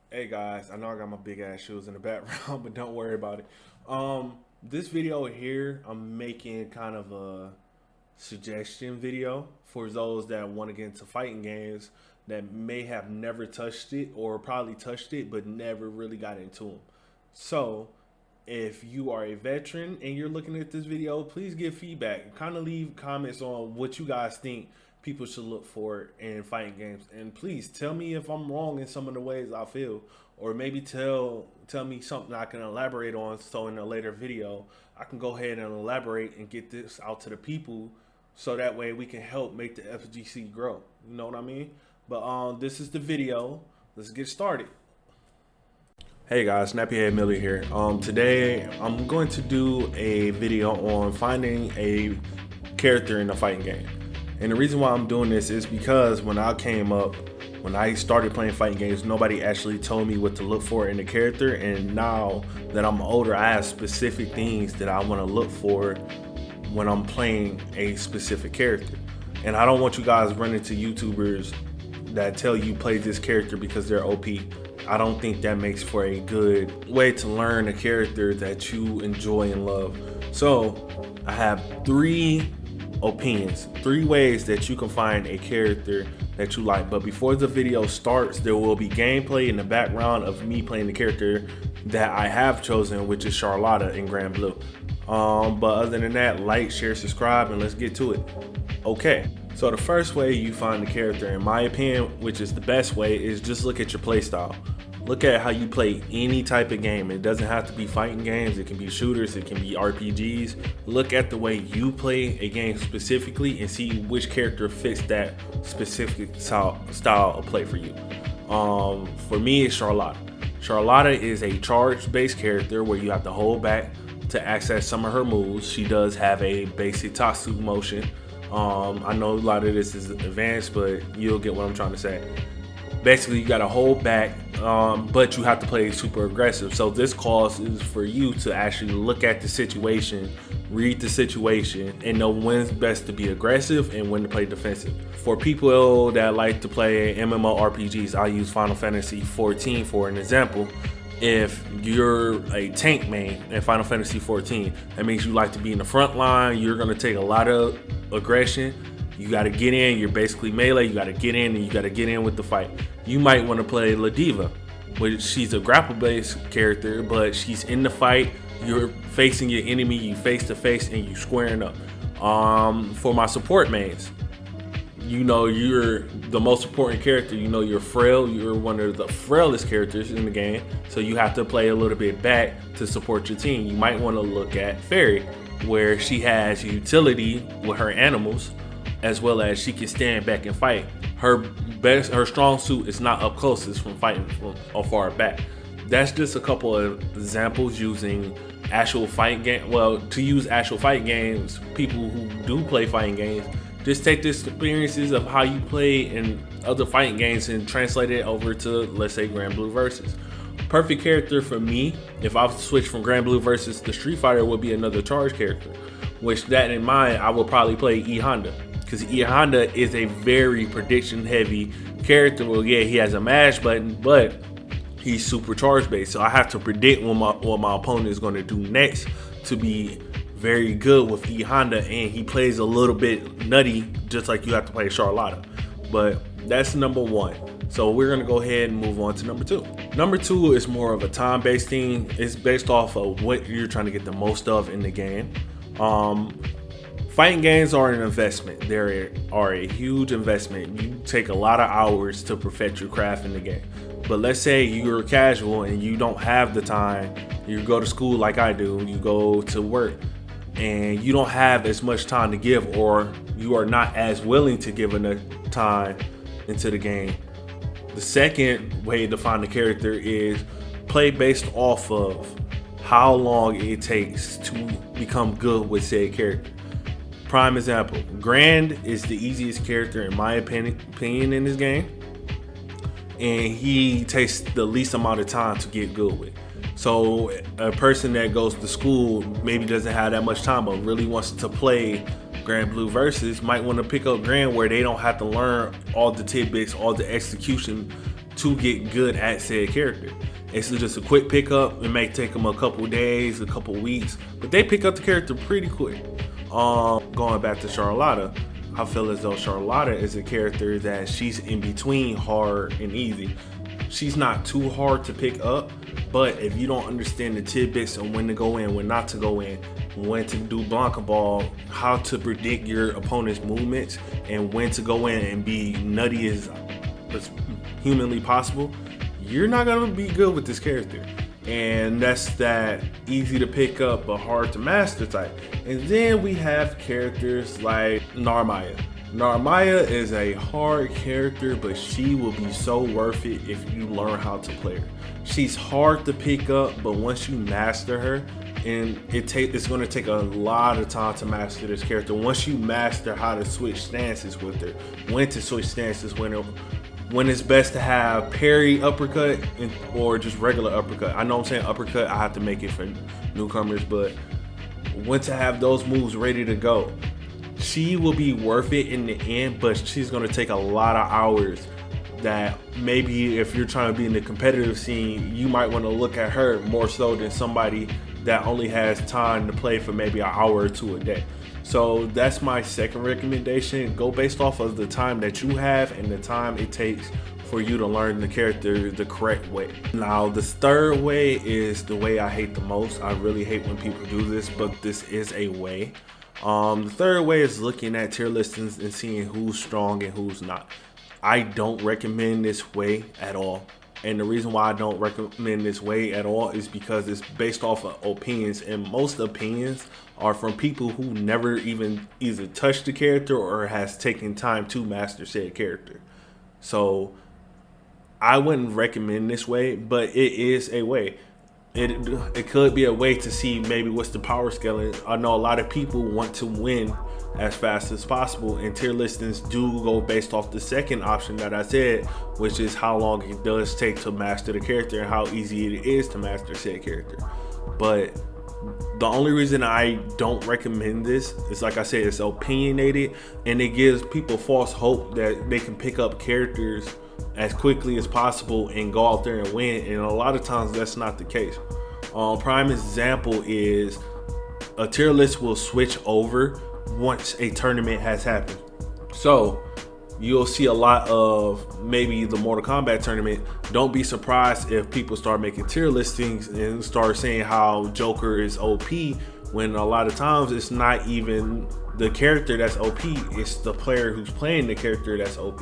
Hey guys, I know I got my big ass shoes in the background, but don't worry about it. This video here, I'm making kind of a suggestion video for those that want to get into fighting games that may have never touched it or probably touched it but never really got into them. So, if you are a veteran and you're looking at this video, please give feedback. Kind of leave comments on what you guys think people should look for in fighting games, and please tell me if I'm wrong in some of the ways I feel, or maybe tell me something I can elaborate on. So in a later video, I can go ahead and elaborate and get this out to the people, so that way we can help make the FGC grow. You know what I mean? But this is the video. Let's get started. Hey guys, Snappyhead Miller here. Today I'm going to do a video on finding a character in a fighting game. And the reason why I'm doing this is because when I started playing fighting games, nobody actually told me what to look for in a character. And now that I'm older, I have specific things that I want to look for when I'm playing a specific character. And I don't want you guys running to YouTubers that tell you play this character because they're OP. I don't think that makes for a good way to learn a character that you enjoy and love. So I have three opinions, three ways that you can find a character that you like. But before the video starts, there will be gameplay in the background of me playing the character that I have chosen, which is Charlotta in Gran Blue. But other than that, like, share, subscribe, and let's get to it. Okay, so the first way you find the character, in my opinion, which is the best way, is just look at your playstyle. Look at how you play any type of game. It doesn't have to be fighting games. It can be shooters. It can be RPGs. Look at the way you play a game specifically and see which character fits that specific style of play for you. For me, it's Charlotta. Charlotta is a charge-based character where you have to hold back to access some of her moves. She does have a basic Tatsu motion. I know a lot of this is advanced, but you'll get what I'm trying to say. Basically, you got to hold back, but you have to play super aggressive. So this calls is for you to actually look at the situation, read the situation, and know when's best to be aggressive and when to play defensive. For people that like to play MMORPGs, I'll use Final Fantasy 14 for an example. If you're a tank main in Final Fantasy 14, that means you like to be in the front line. You're going to take a lot of aggression. You got to get in. You're basically melee. You got to get in, and you got to get in with the fight. You might want to play La Diva, which she's a grapple-based character, but she's in the fight. You're facing your enemy. You face to face, and you squaring up. For my support mains, you know you're the most important character. You know you're frail. You're one of the frailest characters in the game, so you have to play a little bit back to support your team. You might want to look at Ferry, where she has utility with her animals, as well as she can stand back and fight. Her strong suit is not up close, it's from fighting from far back. That's just a couple of examples using actual fighting game. Well, to use actual fighting games, people who do play fighting games, just take the experiences of how you play in other fighting games and translate it over to, let's say, Gran Blue Versus. Perfect character for me, if I switch from Gran Blue Versus to Street Fighter, would be another charge character. Which, that in mind, I would probably play E Honda, because E Honda is a very prediction heavy character. Well, yeah, he has a mash button, but he's super charge based, so I have to predict what my opponent is going to do next to be very good with E Honda. And he plays a little bit nutty, just like you have to play Charlotta. But that's number one. So we're going to go ahead and move on to number two. Number two is more of a time based thing. It's based off of what you're trying to get the most of in the game. Fighting games are an investment. They are a huge investment. You take a lot of hours to perfect your craft in the game. But let's say you're casual and you don't have the time. You go to school like I do. You go to work and you don't have as much time to give, or you are not as willing to give enough time into the game. The second way to find the character is play based off of how long it takes to become good with said character. Prime example, Gran is the easiest character in my opinion in this game, and he takes the least amount of time to get good with. So a person that goes to school maybe doesn't have that much time, but really wants to play Gran Blue Versus might want to pick up Gran, where they don't have to learn all the tidbits, all the execution to get good at said character. It's just a quick pickup. It may take them a couple days, a couple weeks, but they pick up the character pretty quick. Going back to Charlotta, I feel as though Charlotta is a character that she's in between hard and easy. She's not too hard to pick up, but if you don't understand the tidbits of when to go in, when not to go in, when to do Blanca Ball, how to predict your opponent's movements, and when to go in and be nutty as humanly possible, you're not gonna be good with this character. And that's that easy to pick up but hard to master type. And then we have characters like Narmaya. Narmaya is a hard character, but she will be so worth it if you learn how to play her. She's hard to pick up, but once you master her, and it's going to take a lot of time to master this character. Once you master how to switch stances with her, when to switch stances, when it's best to have parry uppercut or just regular uppercut. I know I'm saying uppercut, I have to make it for newcomers, but when to have those moves ready to go. She will be worth it in the end, but she's going to take a lot of hours that maybe if you're trying to be in the competitive scene, you might want to look at her more so than somebody that only has time to play for maybe an hour or two a day. So that's my second recommendation. Go based off of the time that you have and the time it takes for you to learn the character the correct way. Now, the third way is the way I hate the most. I really hate when people do this, but this is a way. The third way is looking at tier listings and seeing who's strong and who's not. I don't recommend this way at all. And the reason why I don't recommend this way at all is because it's based off of opinions, and most opinions are from people who never even either touched the character or has taken time to master said character. So I wouldn't recommend this way, but it is a way. It could be a way to see maybe what's the power scaling. I know a lot of people want to win as fast as possible, and tier listings do go based off the second option that I said, which is how long it does take to master the character and how easy it is to master said character. But the only reason I don't recommend this is, like I said, it's opinionated, and it gives people false hope that they can pick up characters as quickly as possible and go out there and win, and a lot of times that's not the case. Prime example is a tier list will switch over once a tournament has happened. So you'll see a lot of maybe the Mortal Kombat tournament. Don't be surprised if people start making tier listings and start saying how Joker is OP, when a lot of times it's not even the character that's OP, it's the player who's playing the character that's OP.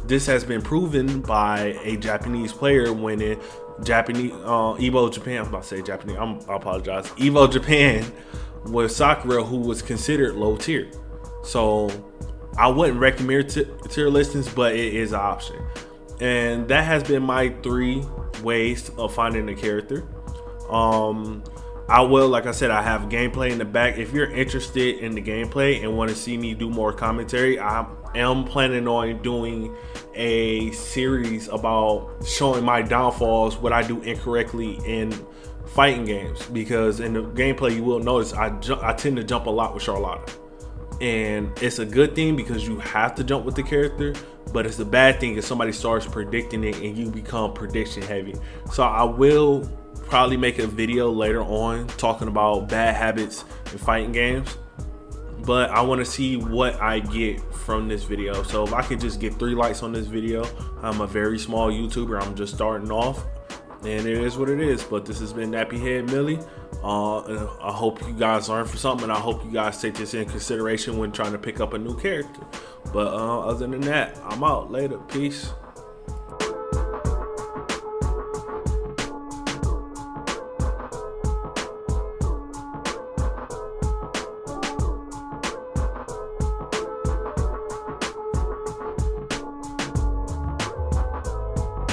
This has been proven by a Japanese player winning Evo Japan. I'm about to say Japanese. I apologize. Evo Japan with Sakura, who was considered low tier. So I wouldn't recommend tier listings, but it is an option. And that has been my 3 ways of finding a character. I will, like I said, I have gameplay in the back. If you're interested in the gameplay and want to see me do more commentary, I am planning on doing a series about showing my downfalls, what I do incorrectly in fighting games, because in the gameplay you will notice I tend to jump a lot with Charlotta, and it's a good thing because you have to jump with the character, but it's a bad thing if somebody starts predicting it and you become prediction heavy. So I will probably make a video later on talking about bad habits in fighting games, but I want to see what I get from this video. So if I could just get 3 likes on this video, I'm a very small YouTuber, I'm just starting off, and it is what it is. But this has been Nappy Head Millie. I hope you guys learned from something, and I hope you guys take this in consideration when trying to pick up a new character. But other than that, I'm out. Later. Peace.